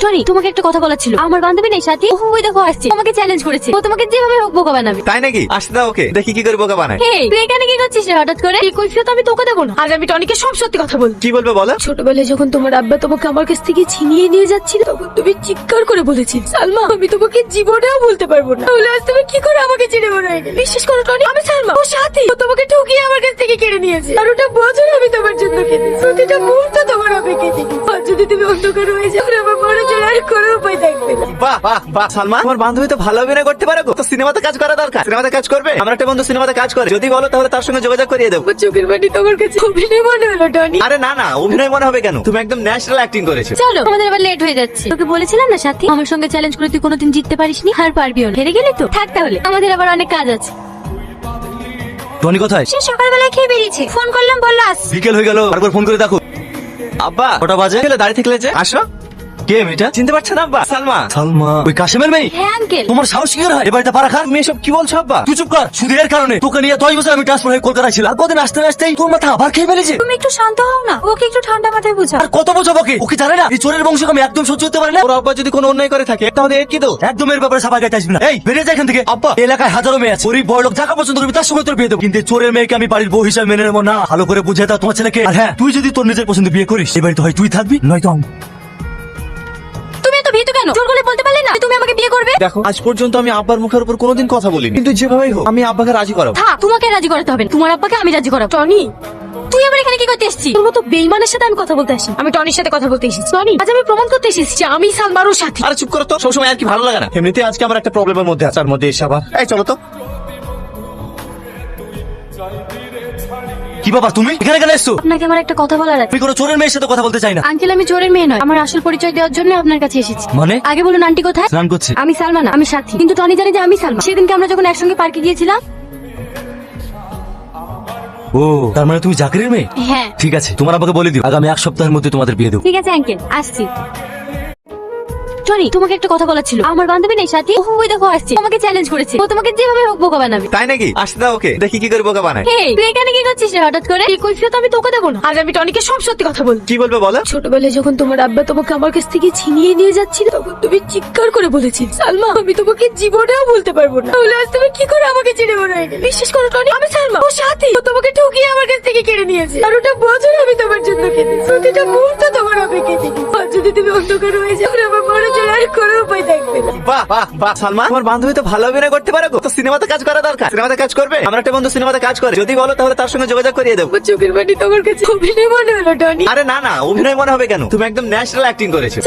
Tony, তোমাকে একটা কথা বলার ছিল। আমার বান্ধবী নেই সাথী, ওই দেখো আসছে, আমাকে চ্যালেঞ্জ করেছে। ও তোমাকে যেভাবে হোক বোকা বানাবে। তাই নাকি? আসতে দাও ওকে, দেখি কি করে বোকা বানায়। হেই, তুই এখানে কি করছিস রে হঠাৎ করে? এই কৈফিয়ত আমি তোকে দেবো না। আজ আমি টনিকে সব সত্যি কথা বলবো। কি বলবে বলো? ছোটবেলায় যখন তোমার আব্বা তোমাকে আমার কাছ থেকে ছিনিয়ে নিয়ে যাচ্ছিল, তখন তুমি চিৎকার করে বলেছিলে, সালমা আমি তোমাকে জীবনেও ভুলতে পারবো না। তাহলে আজ তুমি কি করে আমাকে ছেড়ে বড় হয়ে গেলে? বিশ্বাস করো টনি, আমি সালমা, ও সাথী। ও তোমাকে ঠকিয়ে আমার কাছ থেকে কেড়ে নিয়েছে। আর ওটা বছর আমি তোমার জন্য কেঁদেছি, প্রতিটা মুহূর্ত তোমার অপেক্ষায় থেকেছি। আর যদি তুমি অন্ধকার হয়ে যাও, আমার বড় চলে আর কোনো উপায় থাকবে না। বাহ বাহ বাহ, সালমা তোমার বান্ধবী তো ভালো অভিনয় করতে পারে গো। তো সিনেমাতে কাজ করা দরকার। সিনেমাতে কাজ করবে? আমার একটা বন্ধু সিনেমাতে কাজ করে, যদি বলো তাহলে তার সঙ্গে যোগাযোগ করিয়ে দেবো। আমার চোখের বাড়ি তোমার কাছে অভিনয় মনে হলো টনি। আরে না না, অভিনয় মনে হবে কেন? তুমি একদম ন্যাচারাল অ্যাক্টিং করেছো। চলো, আমাদের আবার লেট হয়ে যাচ্ছে। তোকে বলেছিলাম না সাথী, আমার সঙ্গে চ্যালেঞ্জ করে তুই কোনোদিন জিততে পারিসনি, আর পারবিও না। হেরে গেলি তো থাক, তাহলে আমাদের আবার অনেক কাজ আছে। টনি কোথায়? সে সকালবেলায় খেয়ে বেরিয়েছে, ফোন করলাম বললো আস। বিকেল হয়ে গেল, আরেকবার ফোন করে দেখো। আব্বা কটা বাজে? দাঁড়িয়ে থাকলে যে আসো। কে মেয়েটা? চিনতে পারছেন আব্বা? সালমা। সালমা ওই কাশেমের মেয়ে? হ্যাঁ আঙ্কেল। তোমার সাহস কি করে হয় এবারে পারা খান? তুমি এসব কি বলছো আব্বা? তুই চুপ কর। সুদের কারণে তোকে নিয়ে 10 বছর আমি ট্রান্সফার হয়ে কলকাতায় ছিলাম। আর কদিন আসতে আসতেই তোর মাথা আবার খেয়ে ফেলেছে। তুমি একটু শান্ত হও না, ওকে একটু ঠান্ডা মাথায় বুঝাও। আর কত বোঝাবো ওকে? ওকে জানে না এই চোরের বংশকে আমি একদম সহ্য করতে পারি না। ওর আব্বা যদি কোনো অন্যায় করে থাকে তাহলে এর কি দোষ? একদম এর ব্যাপারে সবাই গাইতে আসবি না। এই বেরিয়ে যা এখান থেকে। আব্বা। এলাকায় হাজারো মেয়ে আছে, গরিব বড় লোক যাকে পছন্দ করবি তার সঙ্গে তোর বিয়ে দেবো, কিন্তু এই চোরের মেয়েকে আমি বাড়ির বউ হিসাবে মেনে নেবো না। ভালো করে বুঝে দাও তোমার ছেলেকে। আর হ্যাঁ, তুই যদি তোর নিজের পছন্দ বিয়ে করিস, এবারে তো হয় তুই থাকবি নয়তো আমি। তুমি এত ভীতু কেন? জোর করে বলতে পারলে না যে তুমি আমাকে বিয়ে করবে? দেখো, আজ পর্যন্ত আমি আব্বার মুখের উপর কোনোদিন কথা বলিনি, কিন্তু যেভাবেই হোক আমি আব্বাকে রাজি করাবো। থাক, তোমাকে রাজি করাতে হবে না, তোমার আব্বাকে আমি রাজি করাবো। টনি, তুই আবার এখানে কি করতে এসেছিস? তোর মতো বেইমানের সাথে আমি কথা বলতে আসি? আমি টনির সাথে কথা বলতে এসেছি। টনি, আজ আমি প্রমাণ করতে এসেছি যে আমি সালমারও সাথী। আরে চুপ করো তো, সবসময় আর কি ভালো লাগে না? এমনিতে আজকে আমার একটা প্রবলেমের মধ্যে আছে, তার মধ্যে এসে আবার এই চলো তো। কি বাবা তুমি এখানে কেন এসছো? আপনাকে আমার একটা কথা বলার আছে। আমি কোনো চোরের মেয়ের সাথে কথা বলতে চাই না। আঙ্কেল, আমি চোরের মেয়ে নয়, আমার আসল পরিচয় দেওয়ার জন্য আপনার কাছে এসেছি। মানে? আগে বলুন আন্টি কোথায়? স্নান করছে। আমি সালমা না, আমি সাথী। কিন্তু টনি জানে যে আমি সালমা। সেদিনকে আমরা যখন একসঙ্গে পার্কে গিয়েছিলাম। ও, তার মানে তুমি জাকিরের মেয়ে? হ্যাঁ ঠিক আছে, তোমার আব্বাকে বলে দিও আগামী 1 সপ্তাহের মধ্যে তোমাদের বিয়ে দেবো। ঠিক আছে আঙ্কেল, আসছি। টনি, তোমাকে একটা কথা বলার ছিল। আমার বান্ধবী নেই সাথী, ওই দেখো আসছে, আমাকে চ্যালেঞ্জ করেছে। ও তোমাকে যেভাবে হোক বোকা বানাবে। তাই নাকি? আসতে দাও ওকে, দেখি কি করে বোকা বানায়। হেই, তুই এখানে কি করছিস রে হঠাৎ করে? এই কৈফিয়ত আমি তোকে দেবো না। আজ আমি টনিকে সব সত্যি কথা বলবো। কি বলবে বলো? ছোটবেলায় যখন তোমার আব্বা তোমাকে আমার কাছ থেকে ছিনিয়ে নিয়ে যাচ্ছিল, তখন তুমি চিৎকার করে বলেছিলে, সালমা আমি তোমাকে জীবনেও ভুলতে পারবো না। তাহলে আজ তুমি কি করে আমাকে ছেড়ে বড় হয়ে গেলে? বিশ্বাস করো টনি, আমি সালমা, ও সাথী। ও তোমাকে ঠকিয়ে আমার কাছ থেকে কেড়ে নিয়েছে। আর ওটা বছর আমি তোমার জন্য কেঁদেছি, প্রতিটা মুহূর্ত তোমার অপেক্ষায় থেকেছি। আর যদি তুমি অন্ধকার হয়ে যাও, আমার বড় চলে আর কোনো উপায় থাকবে না। বাহ বাহ বাহ, সালমা তোমার বান্ধবী তো ভালো অভিনয় করতে পারে গো। তো সিনেমাতে কাজ করা দরকার। সিনেমাতে কাজ করবে? আমার একটা বন্ধু সিনেমাতে কাজ করে, যদি বলো তাহলে তার সঙ্গে যোগাযোগ করিয়ে দেবো। আমার চোখের বাড়ি তোমার কাছে অভিনয় মনে হলো টনি। আরে না না, অভিনয় মনে হবে কেন? তুমি একদম ন্যাচারাল অ্যাক্টিং করেছো।